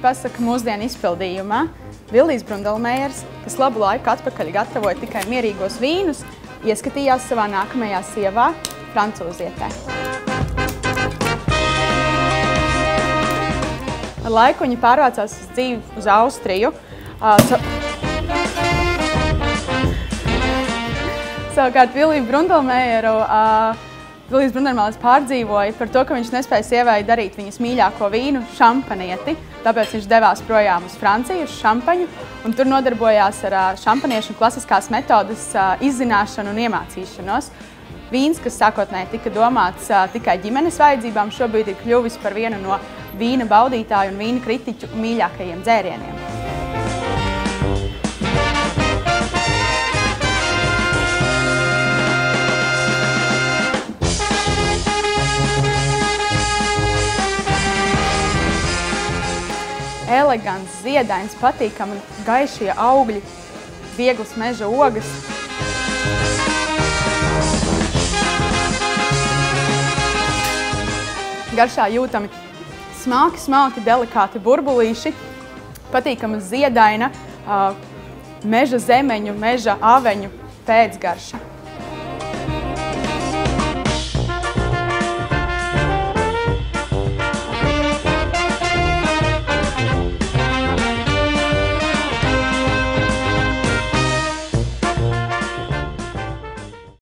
pasaka mūsdienu izpildījumā. Villijs Brundelmejers, kas labu laiku atpakaļ gatavoja tikai mierīgos vīnus, ieskatījās savā nākamajā sievā, francūzietē. Ar laiku viņa pārvācās uz dzīvi uz Austriju. Savukārt Villijs Brundelmejers pārdzīvoja par to, ka viņš nespēja sievai darīt viņas mīļāko vīnu šampanieti, tāpēc viņš devās projām uz Franciju, uz Šampaņu, un tur nodarbojās ar šampaniešu un klasiskās metodes izzināšanu un iemācīšanos. Vīns, kas sākotnēji tika domāts tikai ģimenes vajadzībām, šobrīd ir kļuvis par vienu no vīna baudītāju un vīna kritiķu mīļākajiem dzērieniem. Elegants, ziedains, patīkami, gaišie augļi, vieglas meža ogas. Garšā jūtami smalki, delikāti burbulīši, patīkama ziedaina, meža zemeņu, meža aveņu pēcgarša.